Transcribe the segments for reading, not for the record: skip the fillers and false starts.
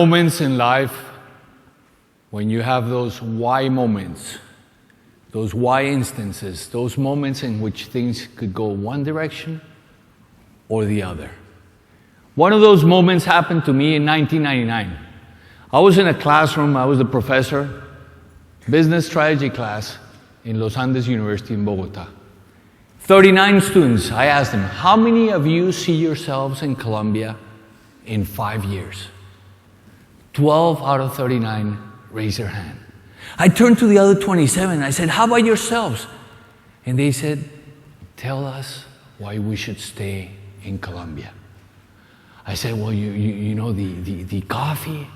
moments in life when you have those why moments, those why instances, those moments in which things could go one direction or the other. One of those moments happened to me in 1999. I was in a classroom, I was the professor, business strategy class in Los Andes University in Bogota. 39 students, I asked them, how many of you see yourselves in Colombia in 5 years? 12 out of 39 raised their hand. I turned to the other 27 and I said, how about yourselves? And they said, tell us why we should stay in Colombia. I said, well, you know, the coffee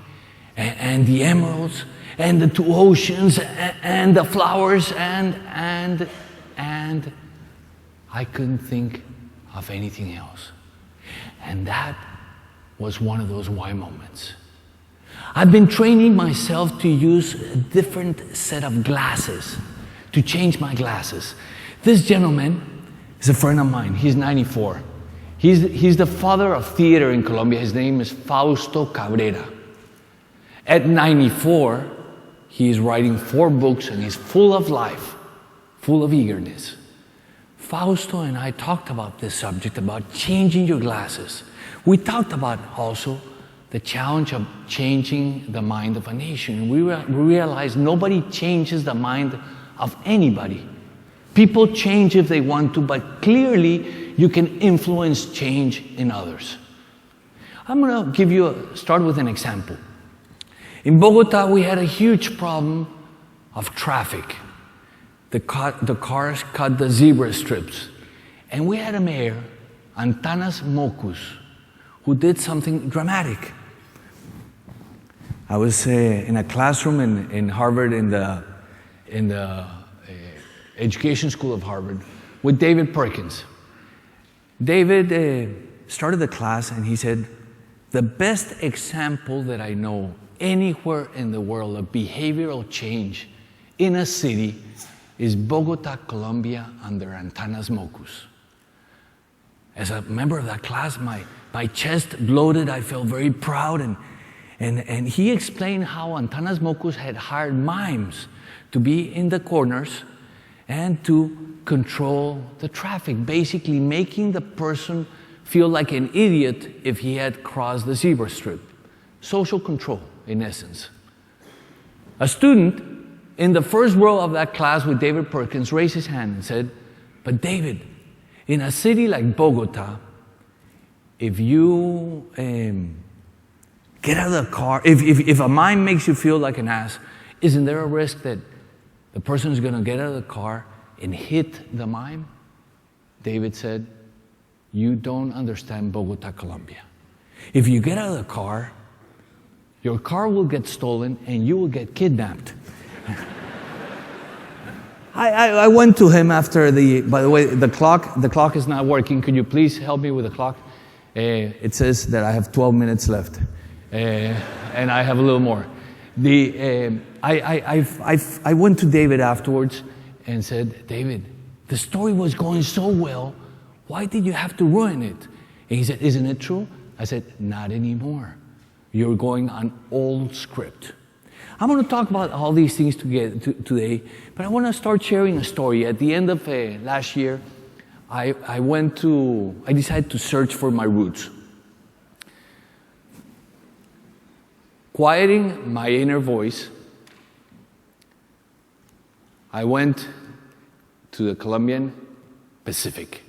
and the emeralds and the two oceans and the flowers and I couldn't think of anything else. And that was one of those why moments. I've been training myself to use a different set of glasses, to change my glasses. This gentleman is a friend of mine. He's 94. He's the father of theater in Colombia. His name is Fausto Cabrera. At 94, he is writing 4 books and he's full of life, full of eagerness. Fausto and I talked about this subject, about changing your glasses. We talked about also the challenge of changing the mind of a nation. We realized nobody changes the mind of anybody. People change if they want to, but clearly you can influence change in others. I'm going to start with an example. In Bogota, we had a huge problem of traffic. The cars cut the zebra strips. And we had a mayor, Antanas Mocus, who did something dramatic. I was in a classroom in Harvard, in the education school of Harvard, with David Perkins. David started the class and he said, the best example that I know anywhere in the world of behavioral change in a city is Bogota, Colombia, under Antanas Mocus. As a member of that class, my chest bloated. I felt very proud. And he explained how Antanas Mocus had hired mimes to be in the corners and to control the traffic, basically making the person feel like an idiot if he had crossed the zebra strip. Social control, in essence. A student in the first row of that class with David Perkins raised his hand and said, but David, in a city like Bogota, if you get out of the car, if a mime makes you feel like an ass, isn't there a risk that the person is going to get out of the car and hit the mime? David said, you don't understand Bogota, Colombia. If you get out of the car, your car will get stolen and you will get kidnapped. I went to him after by the way, the clock is not working. Could you please help me with the clock? It says that I have 12 minutes left. And I have a little more. I went to David afterwards and said, David, the story was going so well. Why did you have to ruin it? And he said, isn't it true? I said, not anymore. You're going on old script. I'm going to talk about all these things today, but I want to start sharing a story. At the end of last year, I decided to search for my roots. Quieting my inner voice, I went to the Colombian Pacific,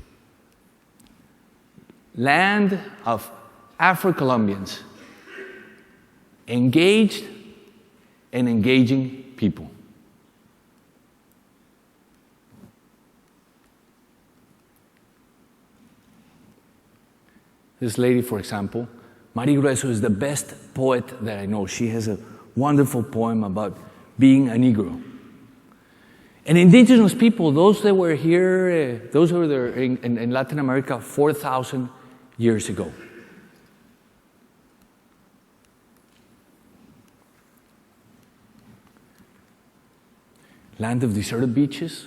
land of Afro-Colombians, engaged and engaging people. This lady, for example, Mari Grueso, is the best poet that I know. She has a wonderful poem about being a Negro. And indigenous people, those that were here, those who were there in Latin America 4,000 years ago. Land of deserted beaches,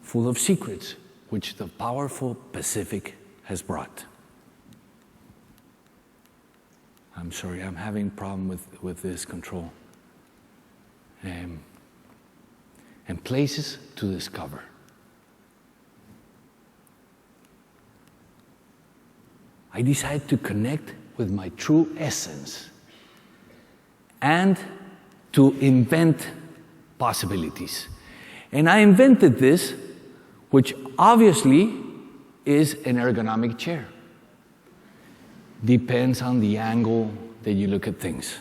full of secrets, which the powerful Pacific has brought. I'm sorry, I'm having a problem with this control. And places to discover. I decided to connect with my true essence and to invent possibilities. And I invented this, which obviously is an ergonomic chair. Depends on the angle that you look at things.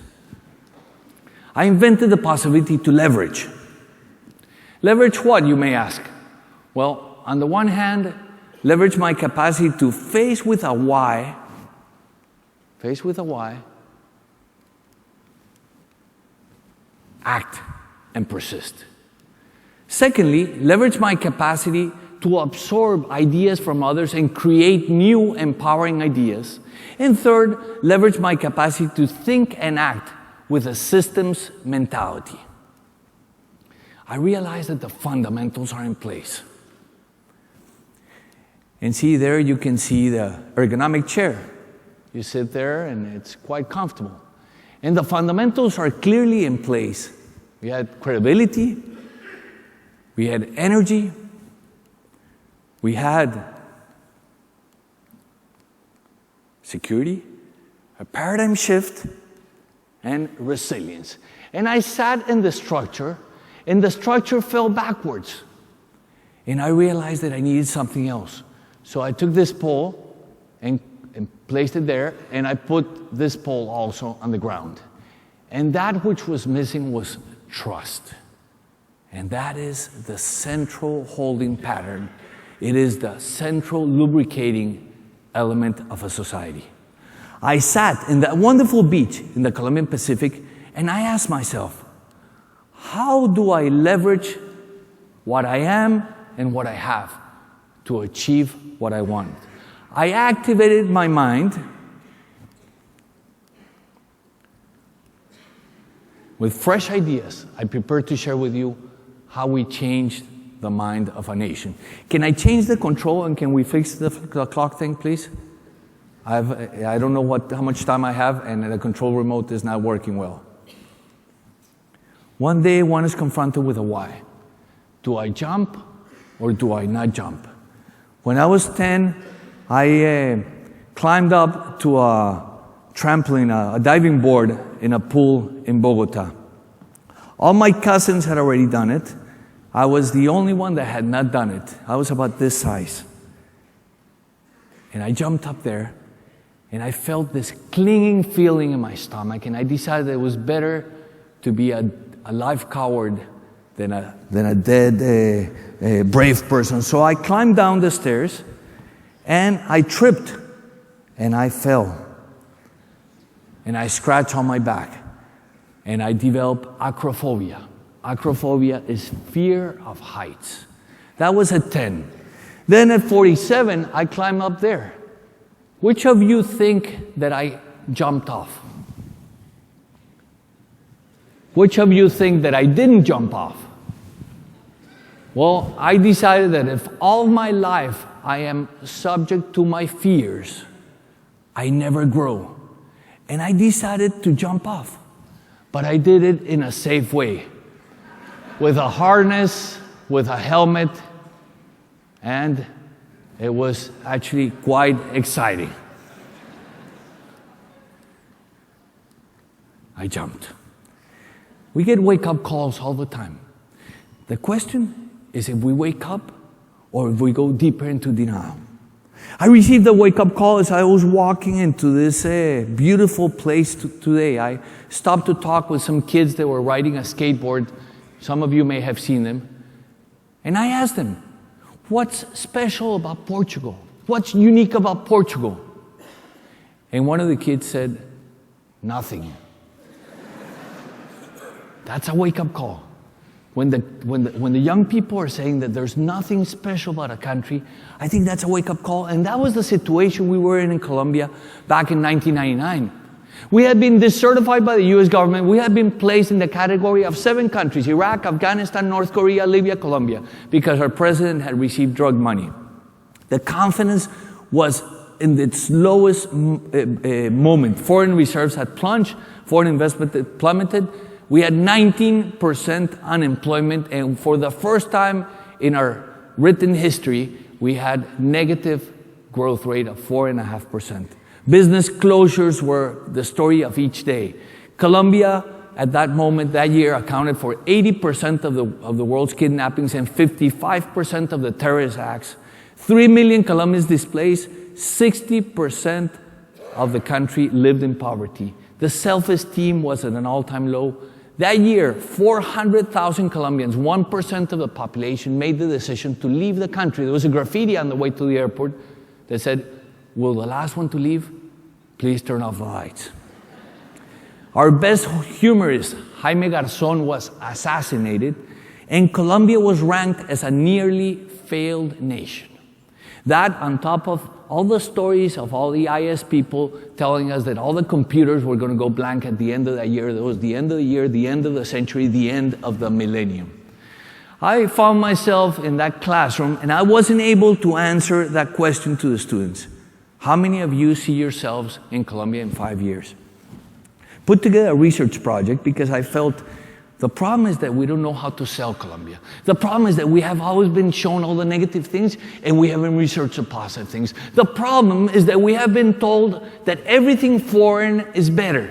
I invented the possibility to leverage. Leverage what, you may ask? Well, on the one hand, leverage my capacity to face with a why, act and persist. Secondly, leverage my capacity to absorb ideas from others and create new empowering ideas. And third, leverage my capacity to think and act with a systems mentality. I realized that the fundamentals are in place. And see, there you can see the ergonomic chair. You sit there and it's quite comfortable. And the fundamentals are clearly in place. We had credibility, we had energy, we had security, a paradigm shift, and resilience. And I sat in the structure, and the structure fell backwards. And I realized that I needed something else. So I took this pole and placed it there, and I put this pole also on the ground. And that which was missing was trust. And that is the central holding pattern. It is the central lubricating element of a society. I sat in that wonderful beach in the Colombian Pacific, and I asked myself, how do I leverage what I am and what I have to achieve what I want? I activated my mind with fresh ideas. I prepared to share with you how we changed the mind of a nation. Can I change the control and can we fix the clock thing, please? I don't know how much time I have, and the control remote is not working well. One day, one is confronted with a why. Do I jump or do I not jump? When I was 10, I climbed up to a trampoline, a diving board in a pool in Bogota. All my cousins had already done it. I was the only one that had not done it. I was about this size. And I jumped up there, and I felt this clinging feeling in my stomach, and I decided it was better to be a live coward than a dead, brave person. So I climbed down the stairs, and I tripped, and I fell. And I scratched on my back, and I developed acrophobia. Acrophobia is fear of heights. That was at 10. Then at 47, I climbed up there. Which of you think that I jumped off? Which of you think that I didn't jump off? Well, I decided that if all my life I am subject to my fears, I never grow. And I decided to jump off. But I did it in a safe way. With a harness, with a helmet, and it was actually quite exciting. I jumped. We get wake-up calls all the time. The question is if we wake up or if we go deeper into denial. I received a wake-up call as I was walking into this beautiful place today. I stopped to talk with some kids that were riding a skateboard. Some of you may have seen them. And I asked them, what's special about Portugal? What's unique about Portugal? And one of the kids said, nothing. That's a wake-up call. When the young people are saying that there's nothing special about a country, I think that's a wake-up call. And that was the situation we were in Colombia back in 1999. We had been decertified by the U.S. government. We had been placed in the category of 7 countries, Iraq, Afghanistan, North Korea, Libya, Colombia, because our president had received drug money. The confidence was in its lowest moment. Foreign reserves had plunged, foreign investment had plummeted. We had 19% unemployment, and for the first time in our written history, we had negative growth rate of 4.5%. Business closures were the story of each day. Colombia, at that moment, that year, accounted for 80% of the world's kidnappings and 55% of the terrorist acts. 3 million Colombians displaced, 60% of the country lived in poverty. The self-esteem was at an all-time low. That year, 400,000 Colombians, 1% of the population, made the decision to leave the country. There was a graffiti on the way to the airport that said, "Will the last one to leave please turn off the lights?" Our best humorist, Jaime Garzón, was assassinated, and Colombia was ranked as a nearly failed nation. That, on top of all the stories of all the IS people telling us that all the computers were going to go blank at the end of that year, that was the end of the year, the end of the century, the end of the millennium. I found myself in that classroom, and I wasn't able to answer that question to the students. How many of you see yourselves in Colombia in 5 years? Put together a research project because I felt the problem is that we don't know how to sell Colombia. The problem is that we have always been shown all the negative things and we haven't researched the positive things. The problem is that we have been told that everything foreign is better.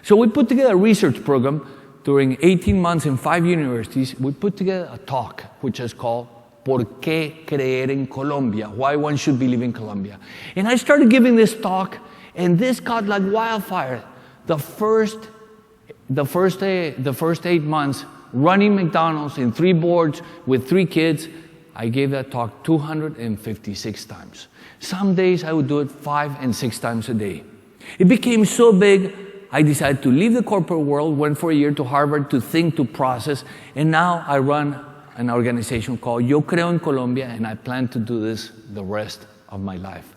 So we put together a research program during 18 months in 5 universities. We put together a talk which is called ¿Por qué creer en Colombia? Why one should believe in Colombia. And I started giving this talk, and this caught like wildfire. The first 8 months, running McDonald's in 3 boards with 3 kids, I gave that talk 256 times. Some days I would do it 5 and 6 times a day. It became so big, I decided to leave the corporate world, went for a year to Harvard to think, to process, and now I run an organization called Yo Creo en Colombia, and I plan to do this the rest of my life.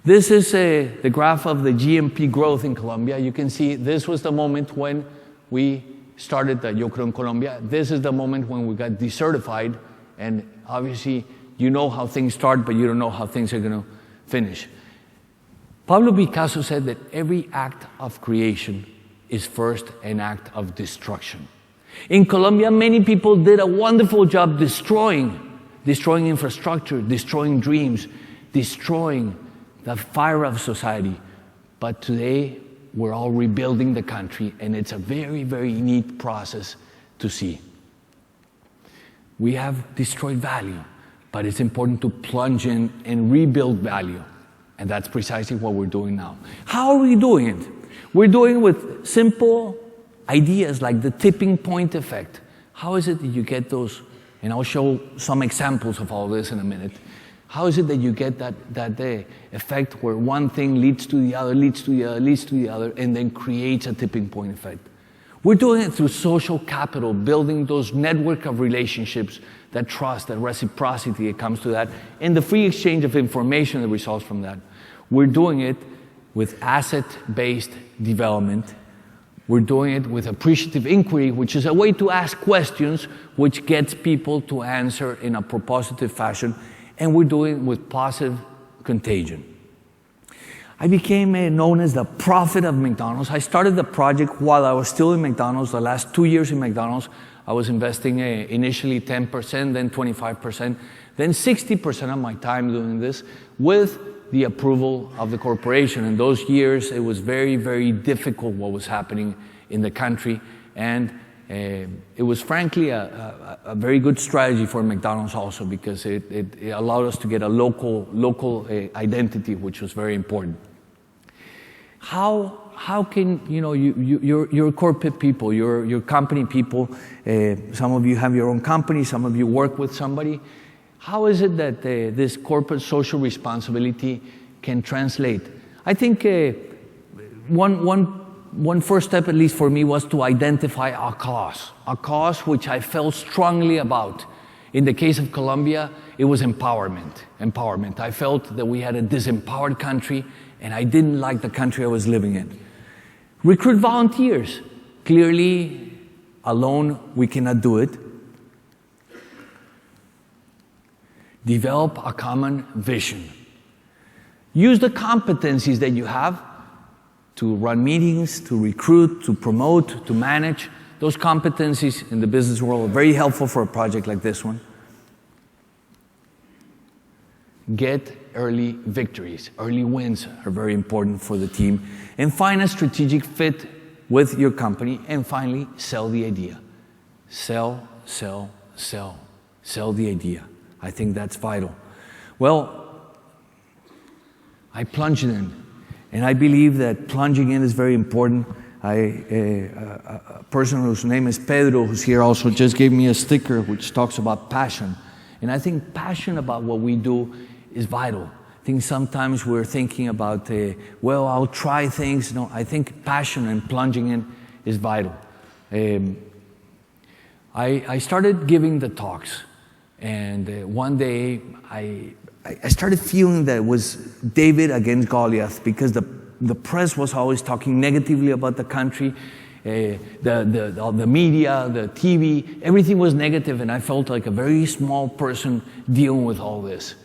This is the graph of the GMP growth in Colombia. You can see this was the moment when we started the Yo Creo en Colombia. This is the moment when we got decertified, and obviously you know how things start, but you don't know how things are going to finish. Pablo Picasso said that every act of creation is first an act of destruction. In Colombia, many people did a wonderful job destroying infrastructure, destroying dreams, destroying the fire of society. But today, we're all rebuilding the country, and it's a very, very neat process to see. We have destroyed value, but it's important to plunge in and rebuild value. And that's precisely what we're doing now. How are we doing it? We're doing it with simple ideas like the tipping point effect. How is it that you get those? And I'll show some examples of all this in a minute. How is it that you get that effect where one thing leads to the other, leads to the other, leads to the other, and then creates a tipping point effect? We're doing it through social capital, building those network of relationships, that trust, that reciprocity that comes to that, and the free exchange of information that results from that. We're doing it with asset-based development. We're doing it with appreciative inquiry, which is a way to ask questions which gets people to answer in a propositive fashion. And we're doing it with positive contagion. I became known as the prophet of McDonald's. I started the project while I was still in McDonald's. The last 2 years in McDonald's, I was investing initially 10%, then 25%, then 60% of my time doing this with the approval of the corporation. In those years, it was very, very difficult what was happening in the country, and it was frankly a very good strategy for McDonald's also, because it allowed us to get a local identity, which was very important. How can your corporate people, your company people, some of you have your own company, some of you work with somebody. How is it that this corporate social responsibility can translate? I think one first step, at least for me, was to identify a cause which I felt strongly about. In the case of Colombia, it was empowerment. I felt that we had a disempowered country, and I didn't like the country I was living in. Recruit volunteers. Clearly, alone, we cannot do it. Develop a common vision. Use the competencies that you have to run meetings, to recruit, to promote, to manage. Those competencies in the business world are very helpful for a project like this one. Get early victories. Early wins are very important for the team. And find a strategic fit with your company. And finally, sell the idea. Sell, sell, sell. Sell the idea. I think that's vital. Well, I plunged in. And I believe that plunging in is very important. A person whose name is Pedro, who's here also, just gave me a sticker which talks about passion. And I think passion about what we do is vital. I think sometimes we're thinking about, well, I'll try things. No, I think passion and plunging in is vital. I started giving the talks. And one day, I started feeling that it was David against Goliath, because the press was always talking negatively about the country, the media, the TV, everything was negative, and I felt like a very small person dealing with all this.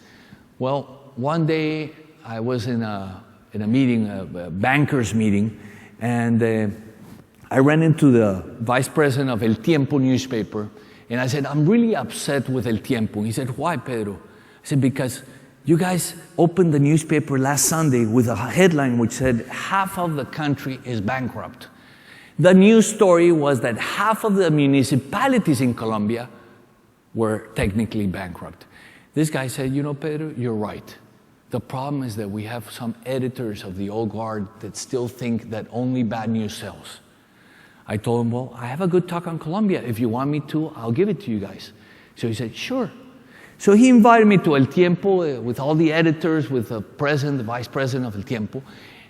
Well, one day I was in a meeting, a banker's meeting, and I ran into the vice president of El Tiempo newspaper, and I said, I'm really upset with El Tiempo. He said, why, Pedro? I said, because you guys opened the newspaper last Sunday with a headline which said, half of the country is bankrupt. The news story was that half of the municipalities in Colombia were technically bankrupt. This guy said, you know, Pedro, you're right. The problem is that we have some editors of the old guard that still think that only bad news sells. I told him, well, I have a good talk on Colombia. If you want me to, I'll give it to you guys. So he said, sure. So he invited me to El Tiempo with all the editors, with the president, the vice president of El Tiempo.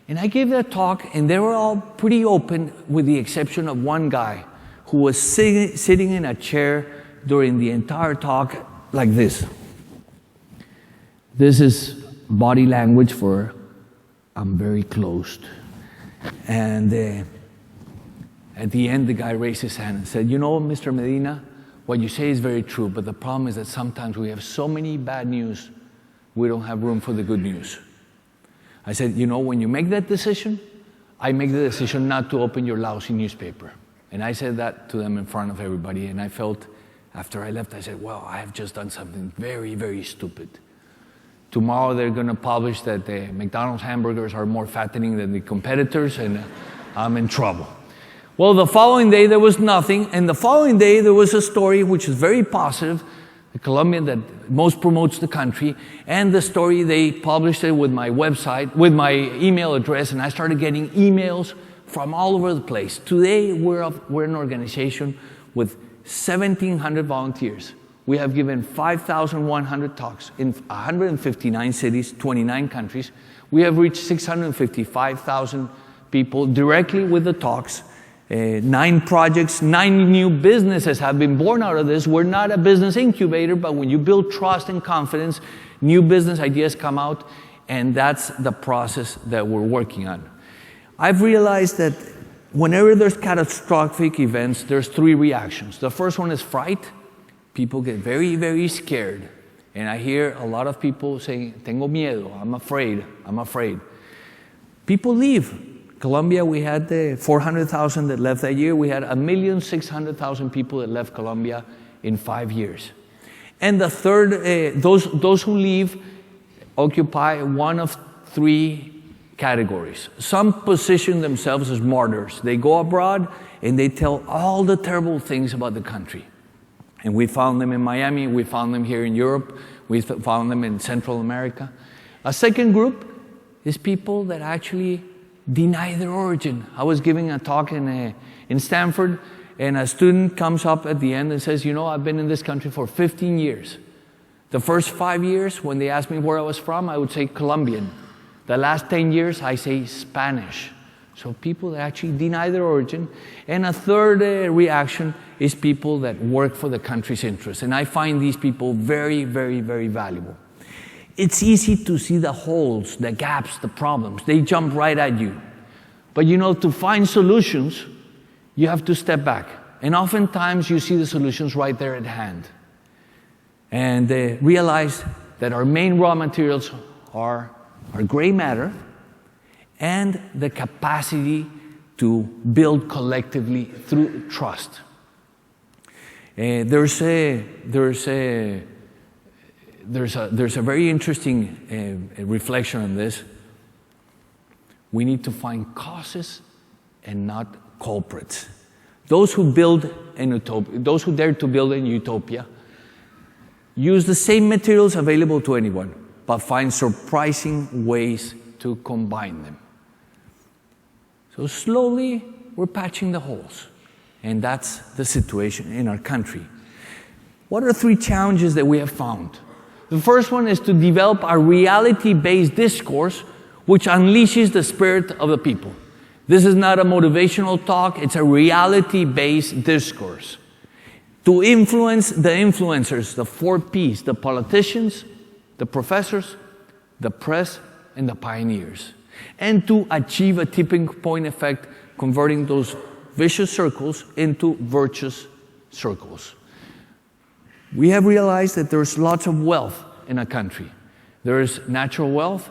And I gave that talk, and they were all pretty open, with the exception of one guy who was sitting in a chair during the entire talk like this. This is body language for I'm very closed. And at the end, the guy raised his hand and said, you know, Mr. Medina, what you say is very true, but the problem is that sometimes we have so many bad news, we don't have room for the good news. I said, you know, when you make that decision, I make the decision not to open your lousy newspaper. And I said that to them in front of everybody, and I felt, after I left, I said, well, I have just done something very, very stupid. Tomorrow they're going to publish that the McDonald's hamburgers are more fattening than the competitors, and I'm in trouble. Well, the following day there was nothing, and the following day there was a story which is very positive, the Colombian that most promotes the country, and the story, they published it with my website, with my email address, and I started getting emails from all over the place. Today we're an organization with 1,700 volunteers. We have given 5,100 talks in 159 cities, 29 countries. We have reached 655,000 people directly with the talks. 9 projects, 9 new businesses have been born out of this. We're not a business incubator, but when you build trust and confidence, new business ideas come out, and that's the process that we're working on. I've realized that whenever there's catastrophic events, there's 3 reactions. The first one is fright. People get very, very scared. And I hear a lot of people saying, tengo miedo, I'm afraid. People leave. Colombia, we had 400,000 that left that year. We had 1,600,000 people that left Colombia in 5 years. And the third, those who leave occupy one of 3 categories. Some position themselves as martyrs. They go abroad and they tell all the terrible things about the country. And we found them in Miami, we found them here in Europe, we found them in Central America. A second group is people that actually deny their origin. I was giving a talk in Stanford, and a student comes up at the end and says, you know, I've been in this country for 15 years. The first 5 years, when they asked me where I was from, I would say Colombian. The last 10 years, I say Spanish. So people that actually deny their origin. And a third reaction is people that work for the country's interests. And I find these people very, very, very valuable. It's easy to see the holes, the gaps, the problems. They jump right at you. But you know, to find solutions, you have to step back. And oftentimes you see the solutions right there at hand. And realize that our main raw materials are our gray matter, and the capacity to build collectively through trust. There's a very interesting reflection on this. We need to find causes and not culprits. Those who build an utopia, those who dare to build a utopia, use the same materials available to anyone, but find surprising ways to combine them. So slowly, we're patching the holes. And that's the situation in our country. What are 3 challenges that we have found? The first one is to develop a reality-based discourse which unleashes the spirit of the people. This is not a motivational talk, it's a reality-based discourse. To influence the influencers, the 4 Ps, the politicians, the professors, the press, and the pioneers. And to achieve a tipping point effect, converting those vicious circles into virtuous circles. We have realized that there's lots of wealth in a country. There's natural wealth,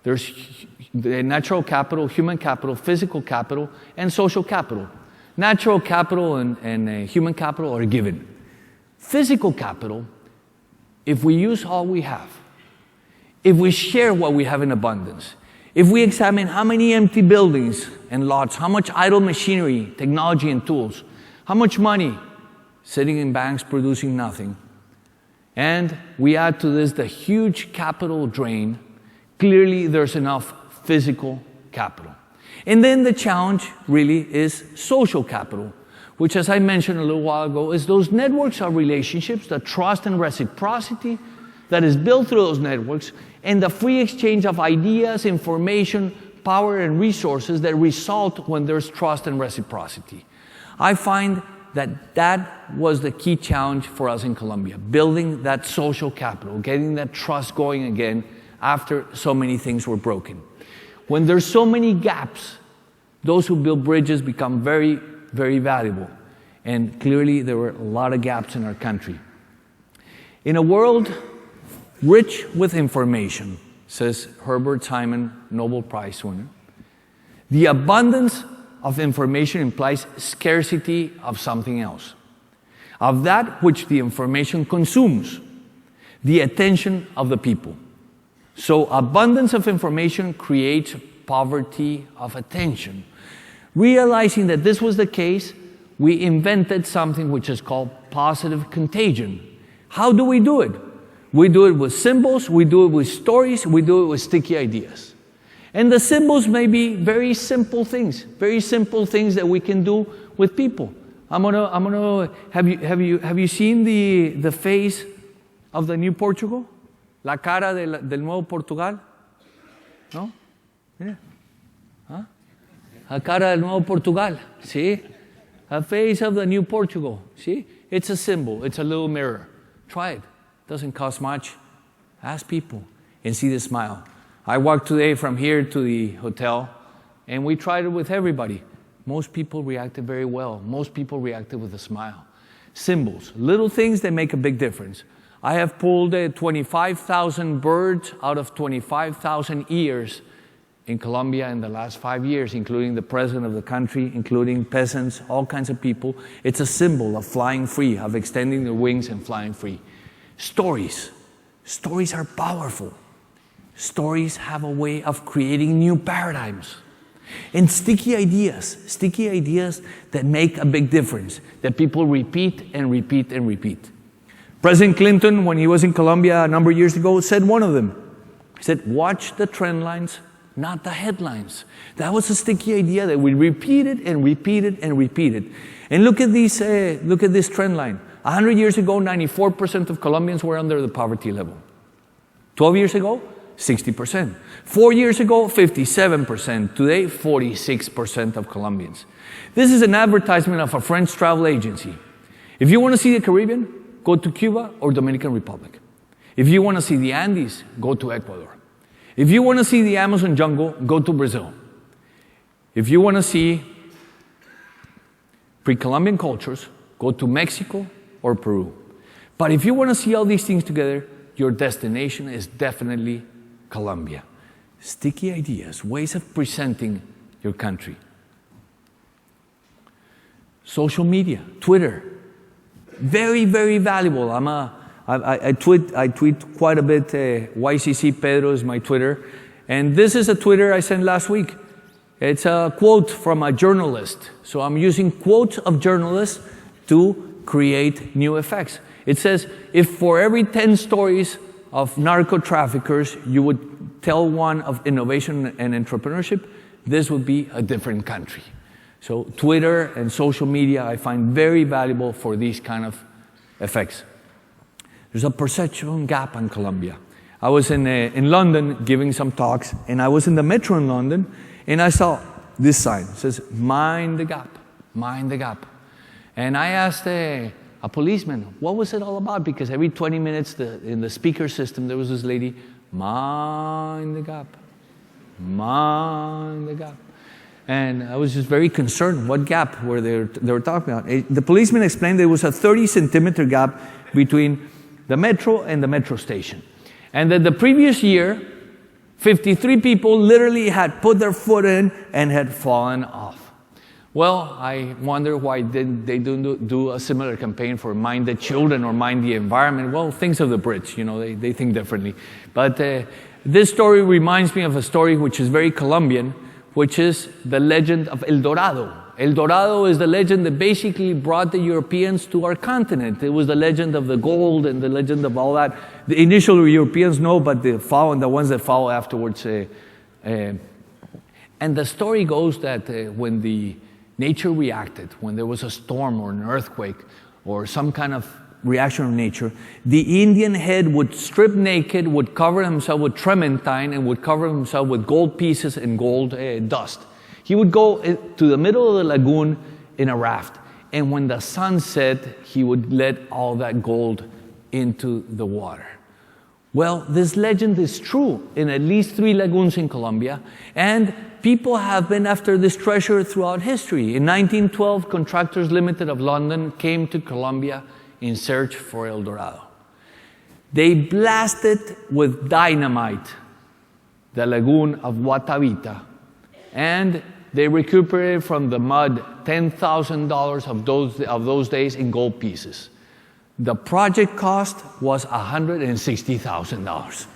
there's natural capital, human capital, physical capital, and social capital. Natural capital and human capital are given. Physical capital, if we use all we have, if we share what we have in abundance, if we examine how many empty buildings and lots, how much idle machinery, technology, and tools, how much money sitting in banks producing nothing, and we add to this the huge capital drain, clearly there's enough physical capital. And then the challenge really is social capital, which, as I mentioned a little while ago, is those networks of relationships, the trust and reciprocity that is built through those networks, and the free exchange of ideas, information, power, and resources that result when there's trust and reciprocity. I find that that was the key challenge for us in Colombia, building that social capital, getting that trust going again after so many things were broken. When there's so many gaps, those who build bridges become very, very valuable. And clearly there were a lot of gaps in our country. In a world rich with information, says Herbert Simon, Nobel Prize winner, the abundance of information implies scarcity of something else, of that which the information consumes, the attention of the people. So abundance of information creates poverty of attention. Realizing that this was the case, we invented something which is called positive contagion. How do we do it? We do it with symbols, we do it with stories, we do it with sticky ideas. And the symbols may be very simple things that we can do with people. Have you seen the face of the new Portugal? La cara del nuevo Portugal? ¿No? Mira. ¿Ah? La cara del nuevo Portugal. See? A face of the new Portugal. See? It's a symbol. It's a little mirror. Try it. Doesn't cost much. Ask people and see the smile. I walked today from here to the hotel, and we tried it with everybody. Most people reacted very well. Most people reacted with a smile. Symbols, little things that make a big difference. I have pulled 25,000 birds out of 25,000 ears in Colombia in the last 5 years, including the president of the country, including peasants, all kinds of people. It's a symbol of flying free, of extending their wings and flying free. Stories. Stories are powerful. Stories have a way of creating new paradigms. And sticky ideas that make a big difference, that people repeat and repeat and repeat. President Clinton, when he was in Colombia a number of years ago, said one of them. He said, watch the trend lines, not the headlines. That was a sticky idea that we repeated and repeated and repeated. And look at this trend line. 100 years ago, 94% of Colombians were under the poverty level. 12 years ago, 60%. 4 years ago, 57%. Today, 46% of Colombians. This is an advertisement of a French travel agency. If you want to see the Caribbean, go to Cuba or Dominican Republic. If you want to see the Andes, go to Ecuador. If you want to see the Amazon jungle, go to Brazil. If you want to see pre-Columbian cultures, go to Mexico or Peru. But if you want to see all these things together, your destination is definitely Colombia. sticky ideas, ways of presenting your country. Social media, Twitter, very, very valuable. I tweet quite a bit. YCC Pedro is my Twitter. And this is a Twitter I sent last week. It's a quote from a journalist. So I'm using quotes of journalists to create new effects. It says, if for every 10 stories of narco traffickers, you would tell one of innovation and entrepreneurship, this would be a different country. So Twitter and social media I find very valuable for these kind of effects. There's a perception gap in Colombia. I was in London giving some talks, and I was in the metro in London, and I saw this sign. It says, mind the gap, mind the gap. And I asked a policeman, what was it all about? Because every 20 minutes in the speaker system, there was this lady, mind the gap, mind the gap. And I was just very concerned what gap were they were talking about. The policeman explained there was a 30-centimeter gap between the metro and the metro station. And that the previous year, 53 people literally had put their foot in and had fallen off. Well, I wonder why they don't do a similar campaign for Mind the Children or Mind the Environment. Well, things of the Brits, you know, they think differently. But this story reminds me of a story which is very Colombian, which is the legend of El Dorado. El Dorado is the legend that basically brought the Europeans to our continent. It was the legend of the gold and the legend of all that. The initial Europeans know, but the ones that follow afterwards. And the story goes that when the nature reacted, when there was a storm or an earthquake or some kind of reaction of nature, the Indian head would strip naked, would cover himself with trementine, and would cover himself with gold pieces and gold dust. He would go to the middle of the lagoon in a raft, and when the sun set, he would let all that gold into the water. Well, this legend is true in at least 3 lagoons in Colombia, and people have been after this treasure throughout history. In 1912, Contractors Limited of London came to Colombia in search for El Dorado. They blasted with dynamite the lagoon of Guatavita, and they recuperated from the mud $10,000 of those days in gold pieces. The project cost was $160,000.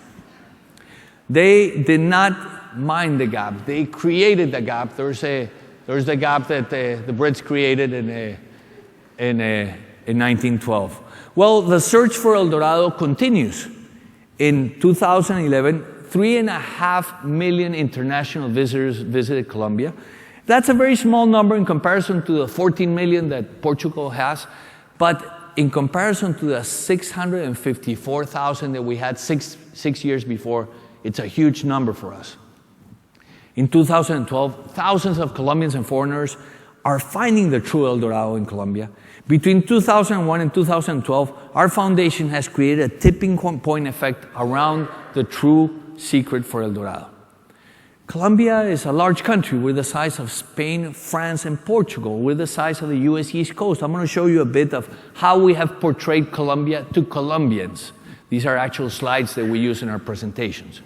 They did not mind the gap. They created the gap. There's the gap that the Brits created in 1912. Well, the search for El Dorado continues. In 2011, 3.5 million international visitors visited Colombia. That's a very small number in comparison to the 14 million that Portugal has, but in comparison to the 654,000 that we had six years before, it's a huge number for us. In 2012, thousands of Colombians and foreigners are finding the true El Dorado in Colombia. Between 2001 and 2012, our foundation has created a tipping point effect around the true secret for El Dorado. Colombia is a large country. We're the size of Spain, France, and Portugal. We're the size of the U.S. East Coast. I'm going to show you a bit of how we have portrayed Colombia to Colombians. These are actual slides that we use in our presentations.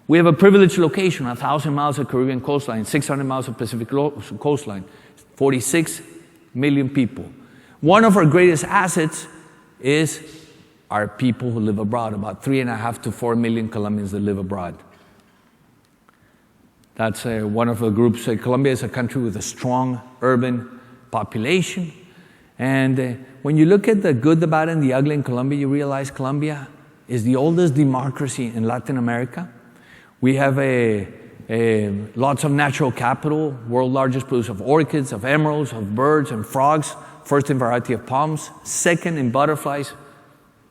We have a privileged location, 1,000 miles of Caribbean coastline, 600 miles of Pacific coastline, 46 million people. One of our greatest assets is our people who live abroad, about 3.5 to 4 million Colombians that live abroad. That's one of the groups. Colombia is a country with a strong urban population. And when you look at the good, the bad, and the ugly in Colombia, you realize Colombia is the oldest democracy in Latin America. We have lots of natural capital, world largest producer of orchids, of emeralds, of birds and frogs, first in variety of palms, second in butterflies,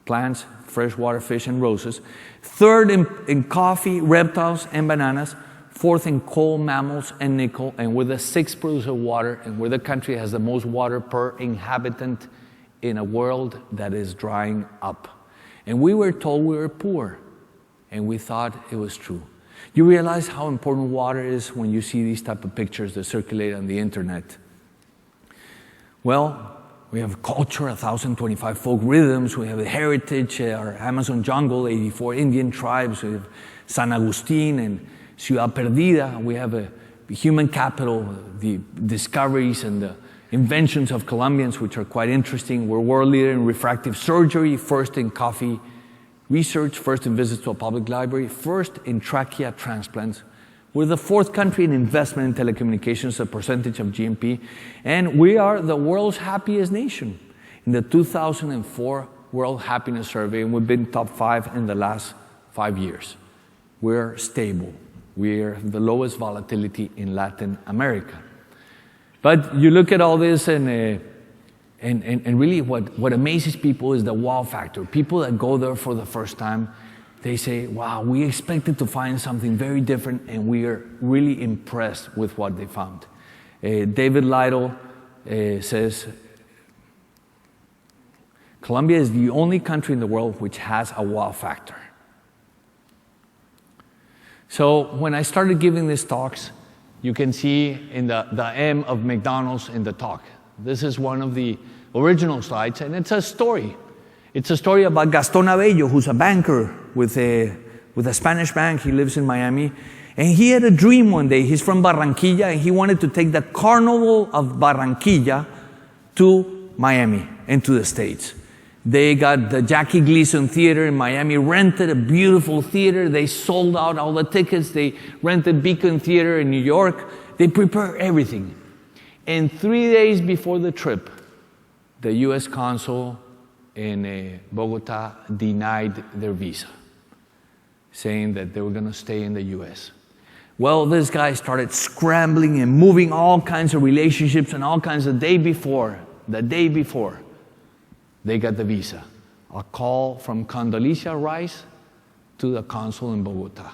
plants, freshwater fish, and roses, third in coffee, reptiles, and bananas, fourth in coal, mammals, and nickel, and we're the 6th producer of water, and we're the country that has the most water per inhabitant in a world that is drying up. And we were told we were poor, and we thought it was true. You realize how important water is when you see these type of pictures that circulate on the internet. Well, we have culture, 1,025 folk rhythms. We have the heritage, our Amazon jungle, 84 Indian tribes. We have San Agustin and Ciudad Perdida. We have a human capital, the discoveries and the inventions of Colombians, which are quite interesting. We're world leader in refractive surgery, first in coffee research, first in visits to a public library, first in trachea transplants. We're the fourth country in investment in telecommunications, a percentage of GNP, and we are the world's happiest nation in the 2004 World Happiness Survey, and we've been top 5 in the last 5 years. We're stable. We're the lowest volatility in Latin America. But you look at all this, and really what amazes people is the wow factor. People that go there for the first time, they say, wow, we expected to find something very different, and we are really impressed with what they found. David Lytle says, Colombia is the only country in the world which has a wow factor. So when I started giving these talks, you can see in the M of McDonald's in the talk. This is one of the original slides, and it's a story. It's a story about Gaston Abello, who's a banker with a Spanish bank. He lives in Miami. And he had a dream one day. He's from Barranquilla, and he wanted to take the Carnival of Barranquilla to Miami and to the States. They got the Jackie Gleason Theater in Miami, rented a beautiful theater. They sold out all the tickets. They rented Beacon Theater in New York. They prepared everything. And 3 days before the trip, the U.S. consul in Bogota denied their visa, saying that they were going to stay in the U.S. Well, this guy started scrambling and moving all kinds of relationships and all kinds of the day before, they got the visa. A call from Condoleezza Rice to the consul in Bogota.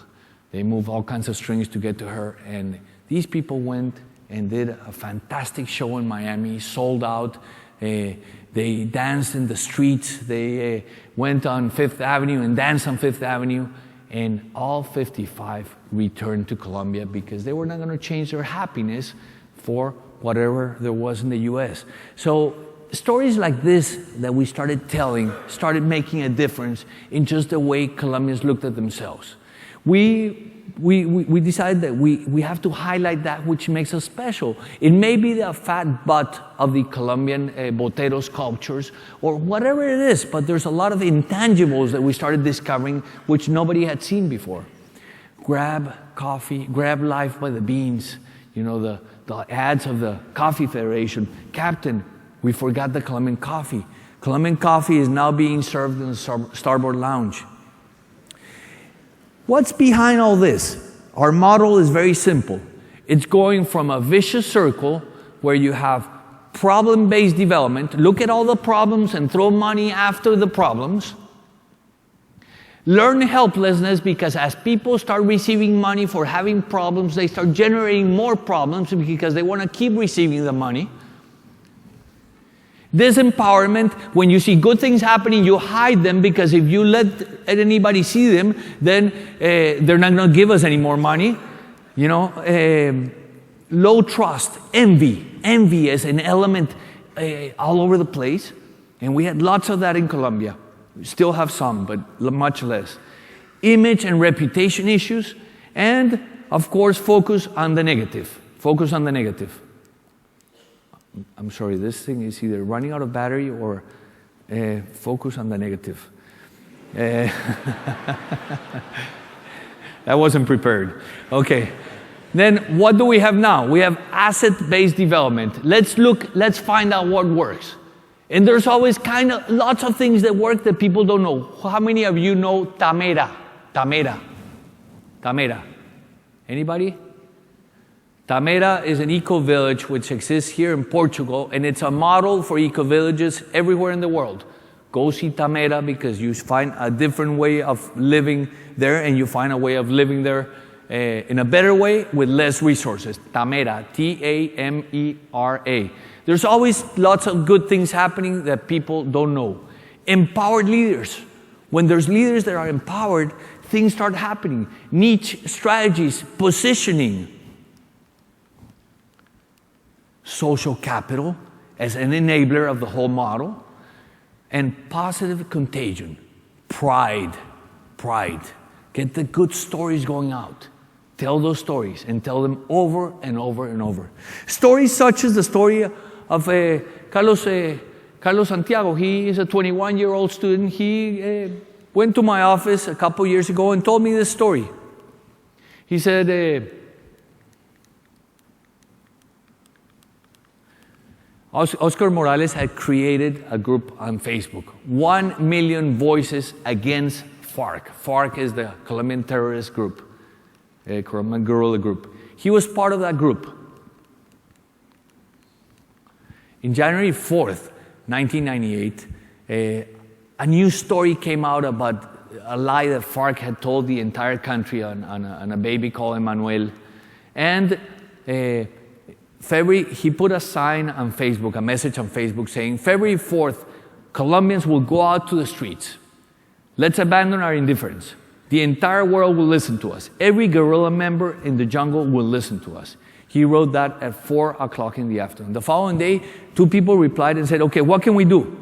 They moved all kinds of strings to get to her, and these people went and did a fantastic show in Miami, sold out. They danced in the streets. They went on Fifth Avenue and danced on Fifth Avenue, and all 55 returned to Colombia because they were not going to change their happiness for whatever there was in the U.S. So stories like this that we started telling started making a difference in just the way Colombians looked at themselves. We decided that we have to highlight that which makes us special. It may be the fat butt of the Colombian Botero sculptures or whatever it is, but there's a lot of intangibles that we started discovering which nobody had seen before. Grab coffee, grab life by the beans, you know, the ads of the Coffee Federation. Captain, we forgot the Colombian coffee. Colombian coffee is now being served in the Starboard Lounge. What's behind all this? Our model is very simple. It's going from a vicious circle where you have problem-based development, look at all the problems and throw money after the problems. Learn helplessness, because as people start receiving money for having problems, they start generating more problems because they want to keep receiving the money. Disempowerment, when you see good things happening, you hide them, because if you let anybody see them, then they're not going to give us any more money. You know, low trust, envy. Envy is an element all over the place, and we had lots of that in Colombia. We still have some, but much less. Image and reputation issues, and of course, focus on the negative. Focus on the negative. I'm sorry, this thing is either running out of battery or focus on the negative. That wasn't prepared. Okay. Then what do we have now? We have asset-based development. Let's find out what works. And there's always kind of lots of things that work that people don't know. How many of you know Tamera? Tamera. Anybody? Tamera is an eco-village which exists here in Portugal, and it's a model for eco-villages everywhere in the world. Go see Tamera, because you find a different way of living there, and you find a way of living there in a better way with less resources. Tamera, T-A-M-E-R-A. There's always lots of good things happening that people don't know. Empowered leaders. When there's leaders that are empowered, things start happening. Niche strategies, positioning. Social capital as an enabler of the whole model, and positive contagion, pride. Get the good stories going out. Tell those stories and tell them over and over and over. Stories such as the story of Carlos Santiago. He is a 21-year-old student. He went to my office a couple years ago and told me this story. He said, Oscar Morales had created a group on Facebook, 1 million voices against FARC. FARC is the Colombian terrorist group, a Colombian guerrilla group. He was part of that group. In January 4th, 1998, a new story came out about a lie that FARC had told the entire country on a baby called Emmanuel. And he put a sign on Facebook, a message on Facebook saying, February 4th, Colombians will go out to the streets. Let's abandon our indifference. The entire world will listen to us. Every guerrilla member in the jungle will listen to us. He wrote that at 4 o'clock in the afternoon. The following day, 2 people replied and said, okay, what can we do?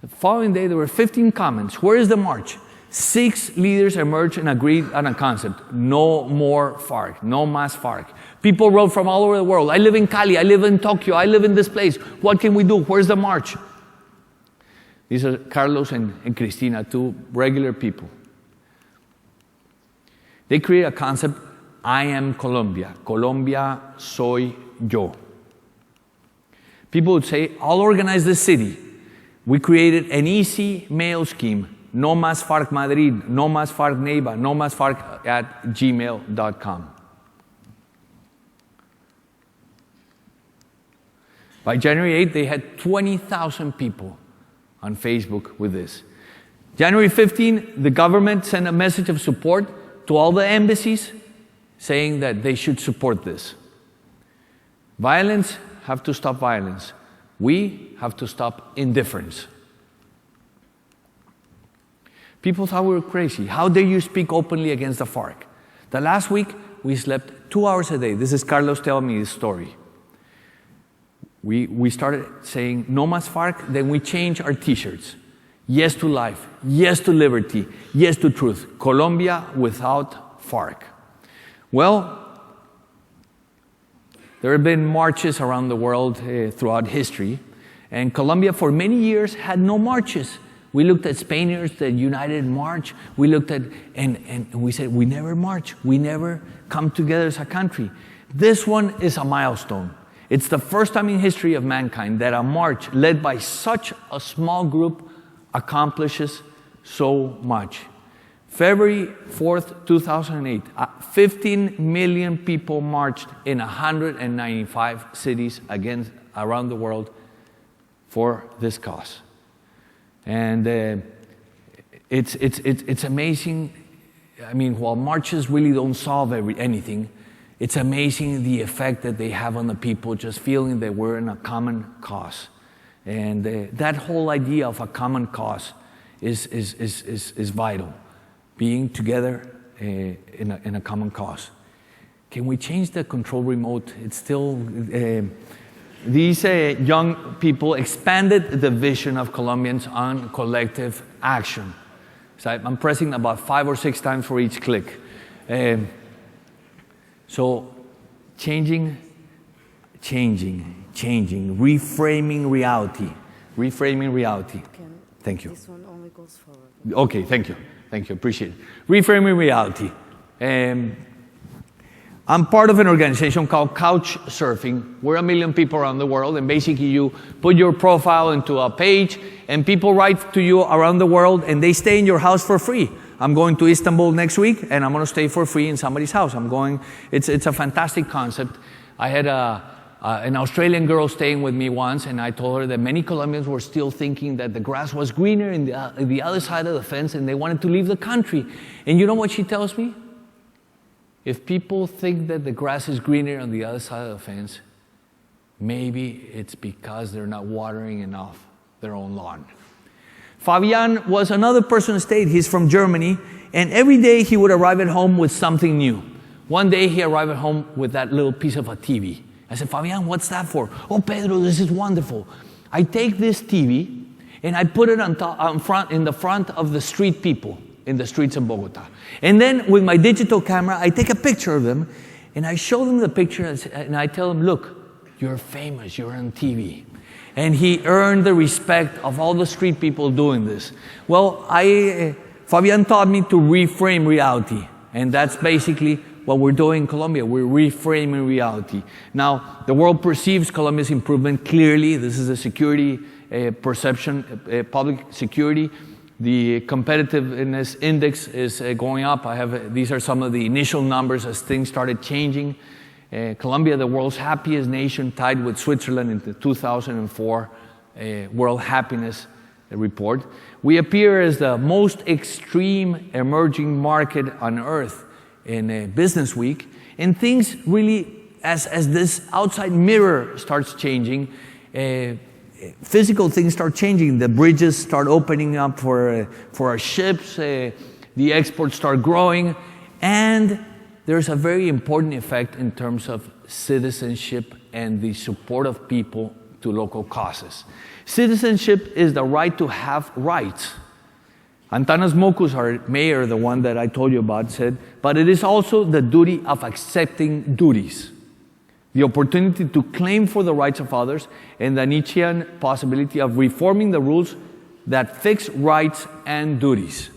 The following day, there were 15 comments. Where is the march? 6 leaders emerged and agreed on a concept. No more FARC. No más FARC. People wrote from all over the world. I live in Cali. I live in Tokyo. I live in this place. What can we do? Where's the march? These are Carlos and Cristina, 2 regular people. They created a concept, I am Colombia. Colombia soy yo. People would say, I'll organize this city. We created an easy mail scheme. No más FARC Madrid, no más FARC Neiva, no más FARC at gmail.com. By January 8th, they had 20,000 people on Facebook with this. January 15th, the government sent a message of support to all the embassies saying that they should support this. Violence, have to stop violence. We have to stop indifference. People thought we were crazy. How dare you speak openly against the FARC? The last week, we slept 2 hours a day. This is Carlos telling me this story. We started saying, no más FARC, then we changed our t-shirts. Yes to life, yes to liberty, yes to truth. Colombia without FARC. Well, there have been marches around the world throughout history, and Colombia for many years had no marches. We looked at Spaniards, the United March. We looked at, and we said, we never march. We never come together as a country. This one is a milestone. It's the first time in history of mankind that a march led by such a small group accomplishes so much. February 4th, 2008, 15 million people marched in 195 cities around the world for this cause. And it's amazing. I mean, while marches really don't solve anything, it's amazing the effect that they have on the people, just feeling that we're in a common cause. And that whole idea of a common cause is vital. Being together in a common cause. Can we change the control remote? It's still, these young people expanded the vision of Colombians on collective action. So I'm pressing about 5 or 6 times for each click. So changing, reframing reality. Reframing reality. Thank you. This one only goes forward. Okay, thank you. Thank you, appreciate it. Reframing reality. I'm part of an organization called Couch Surfing. We're 1 million people around the world, and basically you put your profile into a page, and people write to you around the world, and they stay in your house for free. I'm going to Istanbul next week, and I'm going to stay for free in somebody's house. It's a fantastic concept. I had an Australian girl staying with me once, and I told her that many Colombians were still thinking that the grass was greener in the other side of the fence, and they wanted to leave the country. And you know what she tells me? If people think that the grass is greener on the other side of the fence, maybe it's because they're not watering enough their own lawn. Fabian was another person who stayed. He's from Germany, and every day he would arrive at home with something new. One day he arrived at home with that little piece of a TV. I said, Fabian, what's that for? Oh, Pedro, this is wonderful. I take this TV and I put it in the front of the street people in the streets of Bogota. And then with my digital camera, I take a picture of them, and I show them the picture, and I tell them, look, you're famous, you're on TV. And he earned the respect of all the street people doing this. Well, Fabian taught me to reframe reality, and that's basically what we're doing in Colombia. We're reframing reality. Now, the world perceives Colombia's improvement clearly. This is a security perception, public security. The competitiveness index is going up. These are some of the initial numbers as things started changing. Colombia, the world's happiest nation, tied with Switzerland in the 2004 World Happiness Report. We appear as the most extreme emerging market on earth in Business Week. And things really, as this outside mirror starts changing, physical things start changing. The bridges start opening up for our ships. The exports start growing. And there's a very important effect in terms of citizenship and the support of people to local causes. Citizenship is the right to have rights. Antanas Mockus, our mayor, the one that I told you about, said, but it is also the duty of accepting duties. The opportunity to claim for the rights of others, and the Nietzschean possibility of reforming the rules that fix rights and duties.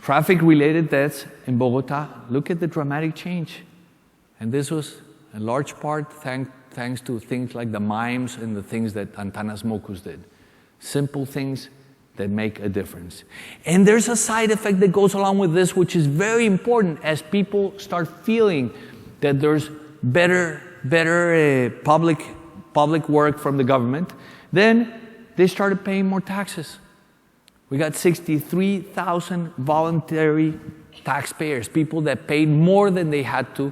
Traffic-related deaths in Bogota, look at the dramatic change. And this was in large part thanks to things like the mimes and the things that Antanas Mockus did. Simple things that make a difference. And there's a side effect that goes along with this, which is very important as people start feeling that there's better public work from the government. Then they started paying more taxes. We got 63,000 voluntary taxpayers, people that paid more than they had to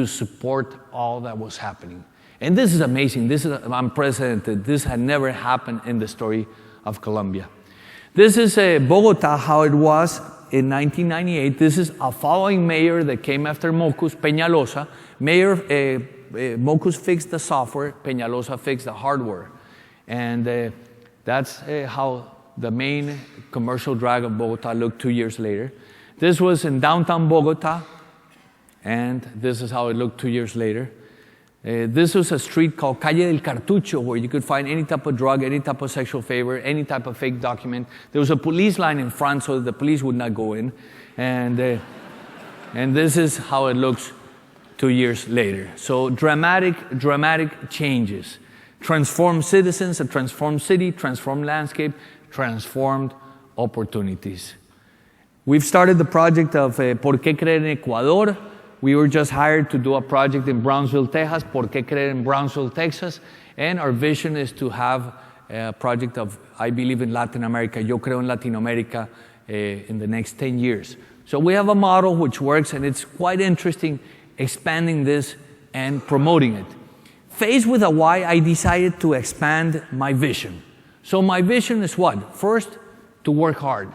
support all that was happening. And this is amazing. This is unprecedented. This had never happened in the story of Colombia. This is Bogota, how it was in 1998. This is a following mayor that came after Mockus, Peñalosa. Mayor Mockus fixed the software, Peñalosa fixed the hardware. And that's how the main commercial drag of Bogota looked 2 years later. This was in downtown Bogota, and this is how it looked 2 years later. This was a street called Calle del Cartucho, where you could find any type of drug, any type of sexual favor, any type of fake document. There was a police line in front so that the police would not go in. And this is how it looks 2 years later. So dramatic changes. Transformed citizens, a transformed city, transformed landscape, transformed opportunities. We've started the project of Por qué creer en Ecuador. We were just hired to do a project in Brownsville, Texas, Por qué creer en Brownsville, Texas. And our vision is to have a project of I believe in Latin America, Yo creo en Latinoamérica, in the next 10 years. So we have a model which works, and it's quite interesting expanding this and promoting it. Faced with a why, I decided to expand my vision. So my vision is what? First, to work hard.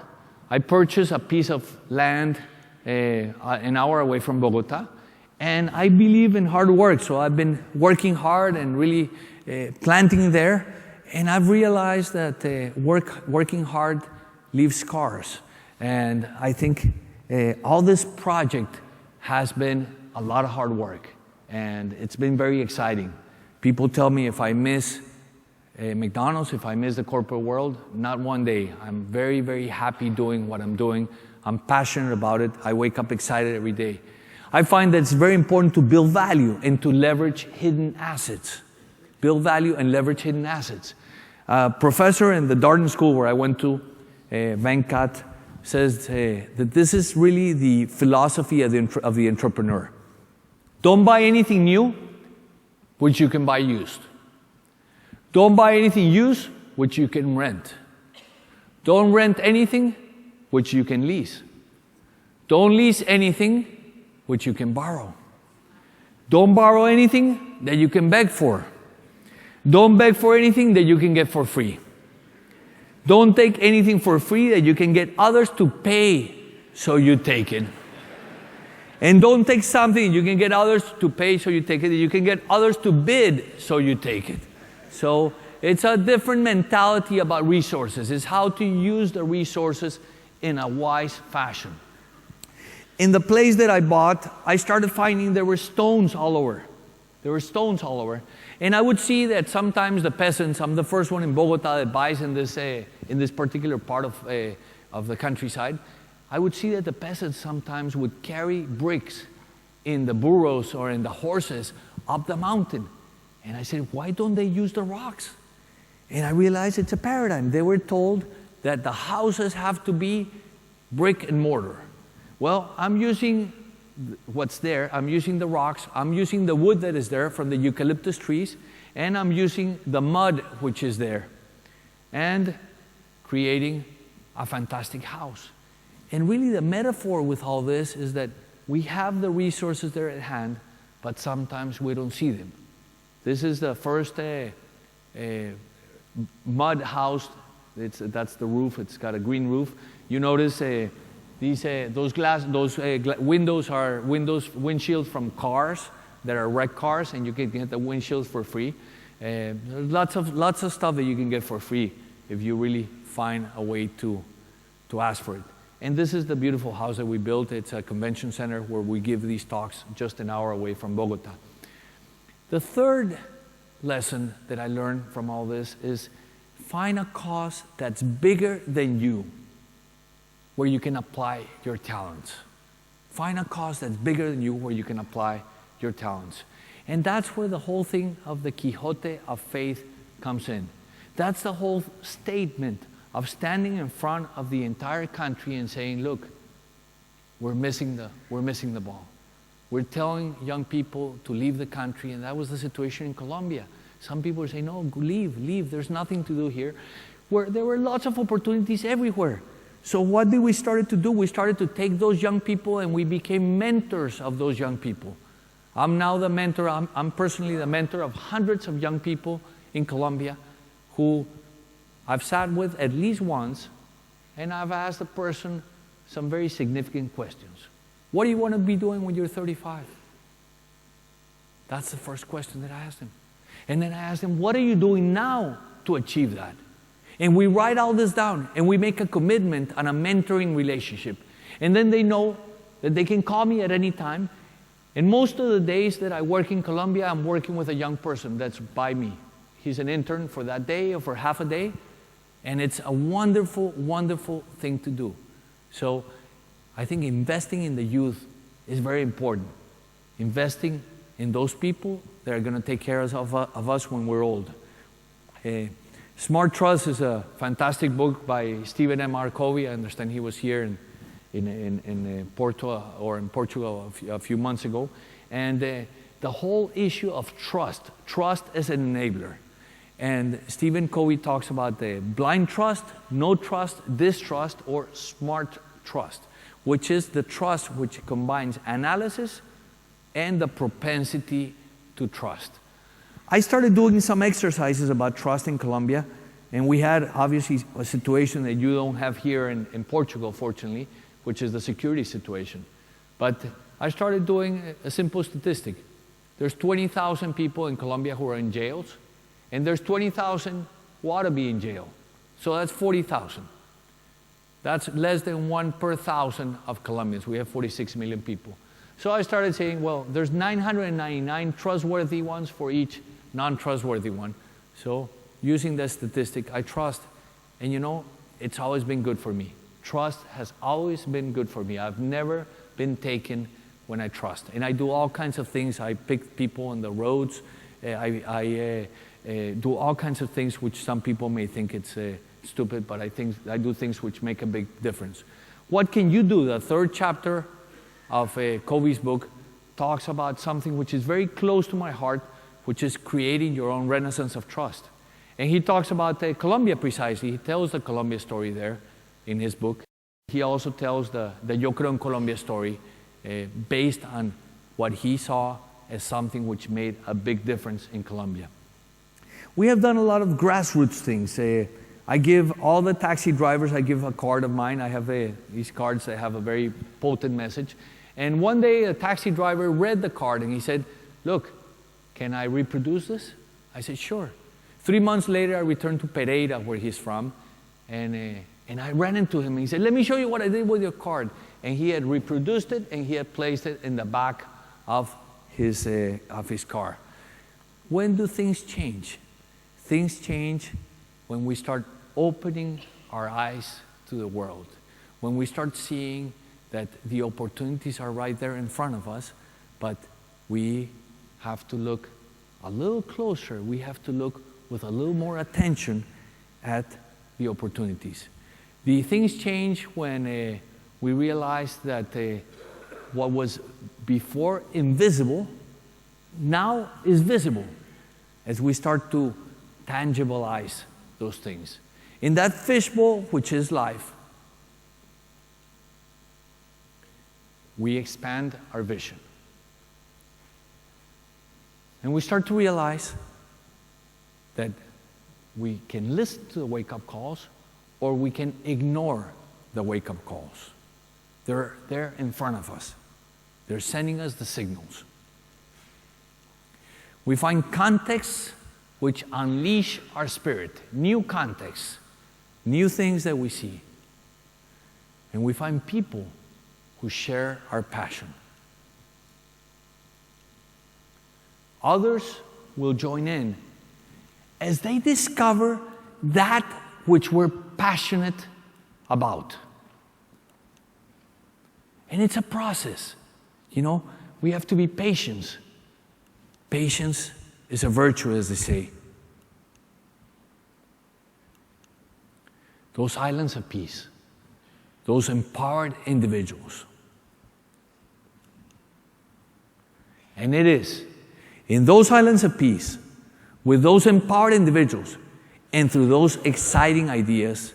I purchased a piece of land an hour away from Bogota, and I believe in hard work. So I've been working hard and really planting there, and I've realized that working hard leaves scars. And I think all this project has been a lot of hard work, and it's been very exciting. People tell me if I miss McDonald's, if I miss the corporate world, not one day. I'm very, very happy doing what I'm doing. I'm passionate about it. I wake up excited every day. I find that it's very important to build value and to leverage hidden assets. Build value and leverage hidden assets. A professor in the Darden School where I went to, Venkat, says that this is really the philosophy of the entrepreneur. Don't buy anything new, which you can buy used. Don't buy anything used, which you can rent. Don't rent anything which you can lease. Don't lease anything which you can borrow. Don't borrow anything that you can beg for. Don't beg for anything that you can get for free. Don't take anything for free that you can get others to pay so you take it. And don't take something you can get others to pay so you take it, that you can get others to bid so you take it. So it's a different mentality about resources. It's how to use the resources in a wise fashion. In the place that I bought, I started finding there were stones all over. There were stones all over. And I would see that sometimes the peasants, I'm the first one in Bogota that buys in this particular part of the countryside, I would see that the peasants sometimes would carry bricks in the burros or in the horses up the mountain. And I said, why don't they use the rocks? And I realized it's a paradigm. They were told that the houses have to be brick and mortar. Well, I'm using what's there. I'm using the rocks. I'm using the wood that is there from the eucalyptus trees. And I'm using the mud which is there. And creating a fantastic house. And really the metaphor with all this is that we have the resources there at hand, but sometimes we don't see them. This is the first mud house. That's the roof. It's got a green roof. You notice those windows are windshields from cars that are wrecked cars, and you can get the windshields for free. Lots of stuff that you can get for free if you really find a way to ask for it. And this is the beautiful house that we built. It's a convention center where we give these talks just an hour away from Bogota. The third lesson that I learned from all this is find a cause that's bigger than you, where you can apply your talents. Find a cause that's bigger than you, where you can apply your talents. And that's where the whole thing of the Quixote of faith comes in. That's the whole statement of standing in front of the entire country and saying, look, we're missing the ball. We're telling young people to leave the country, and that was the situation in Colombia. Some people say, no, leave, there's nothing to do here. Where there were lots of opportunities everywhere. So what did we start to do? We started to take those young people and we became mentors of those young people. I'm now the mentor, I'm personally the mentor of hundreds of young people in Colombia who I've sat with at least once, and I've asked the person some very significant questions. What do you want to be doing when you're 35? That's the first question that I asked them. And then I asked them, what are you doing now to achieve that? And we write all this down, and we make a commitment on a mentoring relationship. And then they know that they can call me at any time. And most of the days that I work in Colombia, I'm working with a young person that's by me. He's an intern for that day or for half a day. And it's a wonderful, wonderful thing to do. So I think investing in the youth is very important. Investing in those people that are going to take care of us when we're old. Smart Trust is a fantastic book by Stephen M. R. Covey. I understand he was here in Portugal a few months ago. And the whole issue of trust as an enabler. And Stephen Covey talks about the blind trust, no trust, distrust, or smart trust, which is the trust which combines analysis and the propensity to trust. I started doing some exercises about trust in Colombia, and we had obviously a situation that you don't have here in Portugal, fortunately, which is the security situation. But I started doing a simple statistic. There's 20,000 people in Colombia who are in jails, and there's 20,000 who ought to be in jail. So that's 40,000. That's less than 1 per 1,000 of Colombians. We have 46 million people. So I started saying, well, there's 999 trustworthy ones for each non-trustworthy one. So using that statistic, I trust. And you know, it's always been good for me. Trust has always been good for me. I've never been taken when I trust. And I do all kinds of things. I pick people on the roads. I do all kinds of things which some people may think it's stupid, but I do things which make a big difference. What can you do? The third chapter of Covey's book talks about something which is very close to my heart, which is creating your own renaissance of trust. And he talks about Colombia precisely. He tells the Colombia story there in his book. He also tells the Yo Creo en Colombia story based on what he saw as something which made a big difference in Colombia. We have done a lot of grassroots things. I give all the taxi drivers, I give a card of mine. I have these cards that have a very potent message. And one day a taxi driver read the card and he said, look, can I reproduce this? I said, sure. 3 months later, I returned to Pereira, where he's from, and And I ran into him and he said, let me show you what I did with your card. And he had reproduced it and he had placed it in the back of his car. When do things change? Things change when we start opening our eyes to the world. When we start seeing that the opportunities are right there in front of us, but we have to look a little closer. We have to look with a little more attention at the opportunities. The things change when we realize that what was before invisible now is visible as we start to tangibilize those things. In that fishbowl, which is life, we expand our vision. And we start to realize that we can listen to the wake-up calls or we can ignore the wake-up calls. They're there in front of us. They're sending us the signals. We find contexts which unleash our spirit, new contexts, new things that we see. And we find people who share our passion. Others will join in as they discover that which we're passionate about. And it's a process. You know, we have to be patient. Patience is a virtue, as they say. Those islands of peace, those empowered individuals. And it is in those islands of peace, with those empowered individuals, and through those exciting ideas,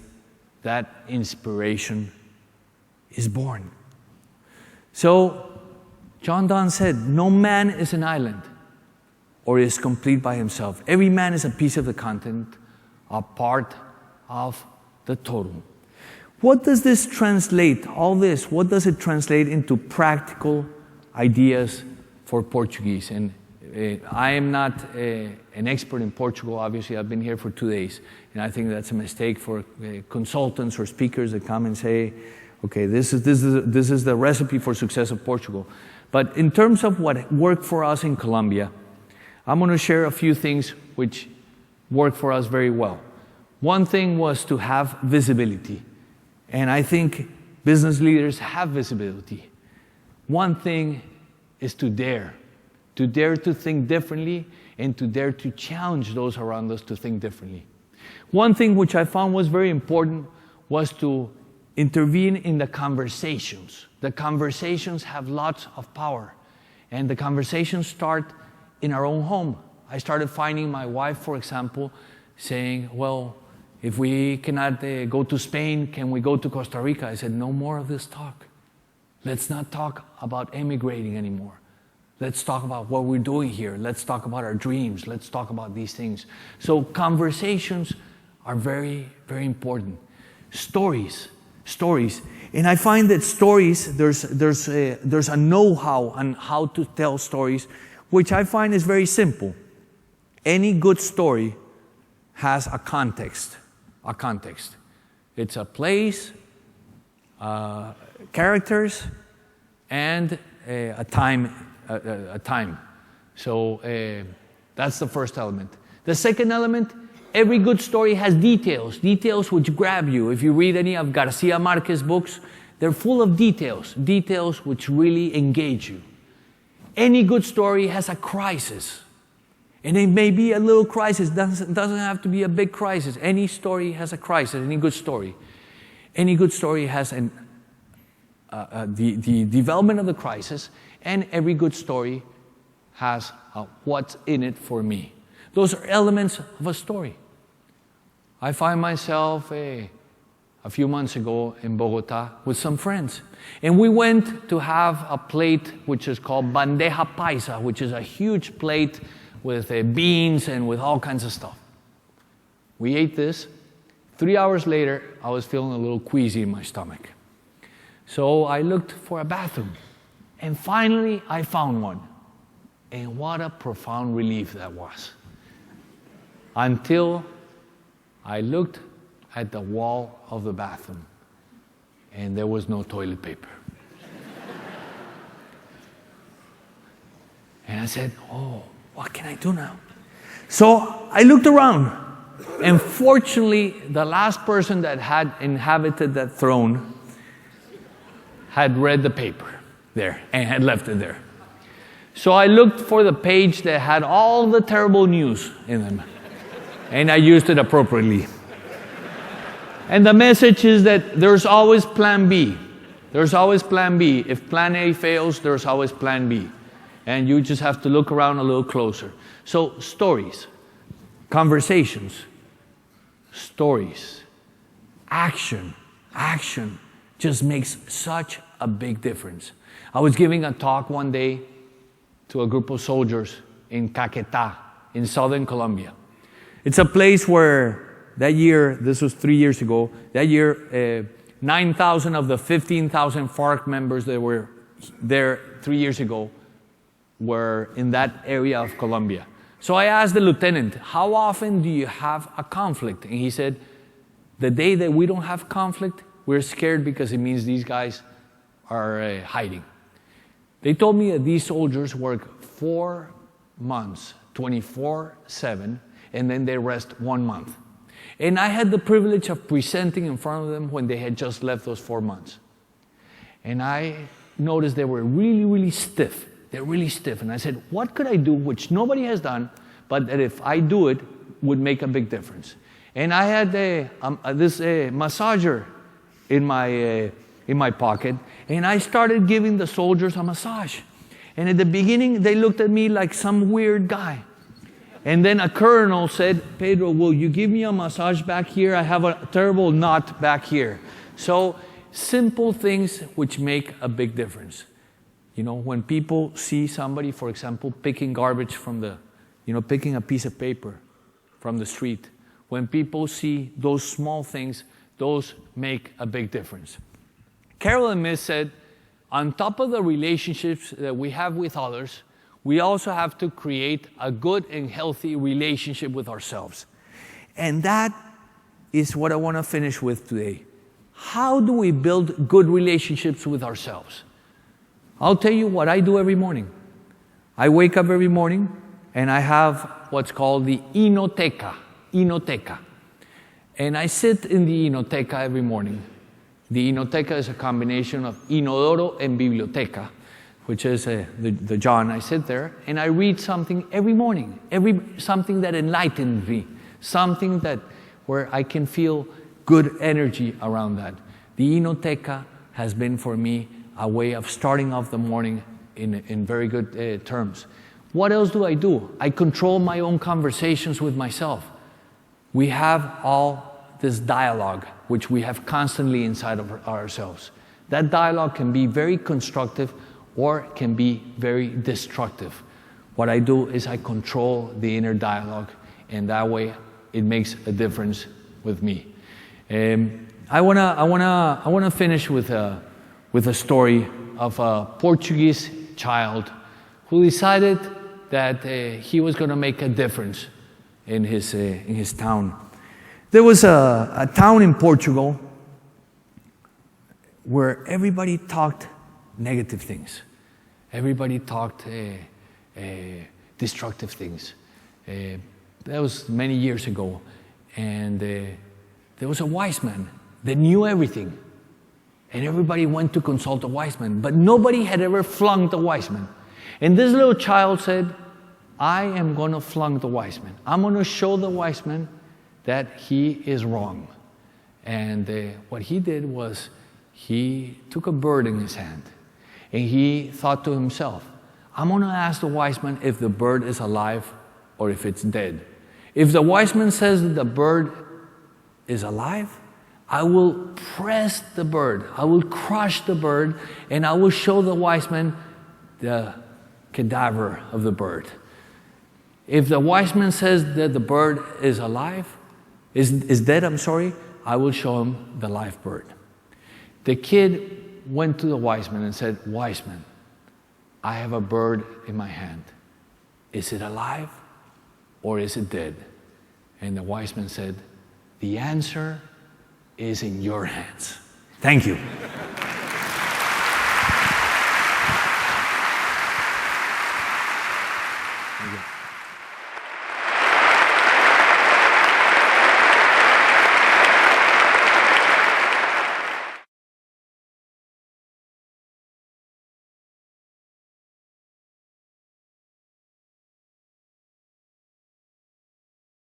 that inspiration is born. So, John Donne said, no man is an island or is complete by himself. Every man is a piece of the continent, a part of the total. What does this translate, all this, what does it translate into practical ideas for Portuguese? And I am not an expert in Portugal, obviously. I've been here for 2 days. And I think that's a mistake for consultants or speakers that come and say, okay, this is the recipe for success of Portugal. But in terms of what worked for us in Colombia, I'm going to share a few things which worked for us very well. One thing was to have visibility. And I think business leaders have visibility. One thing is to dare to think differently and to dare to challenge those around us to think differently. One thing which I found was very important was to intervene in the conversations. The conversations have lots of power, and the conversations start in our own home. I started finding my wife, for example, saying, well, if we cannot go to Spain, can we go to Costa Rica? I said, no more of this talk. Let's not talk about emigrating anymore. Let's talk about what we're doing here. Let's talk about our dreams. Let's talk about these things. So conversations are very, very important. Stories. And I find that stories, there's a know-how on how to tell stories, which I find is very simple. Any good story has a context. It's a place, characters, and a time. So that's the first element. The second element, every good story has details which grab you. If you read any of Garcia Marquez's books, they're full of details which really engage you. Any good story has a crisis. And it may be a little crisis, doesn't have to be a big crisis. Any story has a crisis, any good story. Any good story has the development of the crisis, and every good story has what's in it for me. Those are elements of a story. I find myself a few months ago in Bogota with some friends. And we went to have a plate which is called bandeja paisa, which is a huge plate with beans and with all kinds of stuff. We ate this. 3 hours later, I was feeling a little queasy in my stomach. So I looked for a bathroom. And finally, I found one. And what a profound relief that was. Until I looked at the wall of the bathroom, and there was no toilet paper. And I said, oh, what can I do now? So I looked around, and fortunately, the last person that had inhabited that throne had read the paper there and had left it there. So I looked for the page that had all the terrible news in them, and I used it appropriately. And the message is that there's always plan B. There's always plan B. If plan A fails, there's always plan B. And you just have to look around a little closer. So stories, conversations, stories, action just makes such a big difference. I was giving a talk one day to a group of soldiers in Caquetá, in southern Colombia. It's a place where that year, this was 3 years ago, that year 9,000 of the 15,000 FARC members that were there 3 years ago were in that area of Colombia. So I asked the lieutenant, how often do you have a conflict? And he said, the day that we don't have conflict, we're scared because it means these guys are hiding. They told me that these soldiers work 4 months, 24/7, and then they rest 1 month. And I had the privilege of presenting in front of them when they had just left those 4 months. And I noticed they were really, really stiff. They're really stiff. And I said, what could I do which nobody has done, but that if I do it, would make a big difference? And I had this massager in my pocket, and I started giving the soldiers a massage. And at the beginning, they looked at me like some weird guy. And then a colonel said, Pedro, will you give me a massage back here? I have a terrible knot back here. So simple things which make a big difference. You know, when people see somebody, for example, picking garbage from picking a piece of paper from the street, when people see those small things, those make a big difference. Carolyn Myss said, on top of the relationships that we have with others, we also have to create a good and healthy relationship with ourselves. And that is what I want to finish with today. How do we build good relationships with ourselves? I'll tell you what I do every morning. I wake up every morning and I have what's called the inoteca. And I sit in the inoteca every morning. The inoteca is a combination of inodoro and biblioteca, which is the John. I sit there and I read something every morning, something that enlightens me, something where I can feel good energy around that. The inoteca has been for me a way of starting off the morning in very good terms. What else do? I control my own conversations with myself. We have all this dialogue, which we have constantly inside of ourselves. That dialogue can be very constructive or can be very destructive. What I do is I control the inner dialogue, and that way it makes a difference with me. I wanna finish with a story of a Portuguese child who decided that he was going to make a difference in his town. There was a town in Portugal where everybody talked negative things. Everybody talked destructive things. That was many years ago. And there was a wise man that knew everything. And everybody went to consult a wise man. But nobody had ever flung the wise man. And this little child said, I am going to flung the wise man. I'm going to show the wise man that he is wrong. And what he did was he took a bird in his hand. And he thought to himself, I'm going to ask the wise man if the bird is alive or if it's dead. If the wise man says that the bird is alive, I will press the bird, I will crush the bird, and I will show the wise man the cadaver of the bird. If the wise man says that the bird is alive, is dead, I will show him the live bird. The kid went to the wise man and said, wise man, I have a bird in my hand. Is it alive or is it dead? And the wise man said, the answer is in your hands. Thank you. Thank you.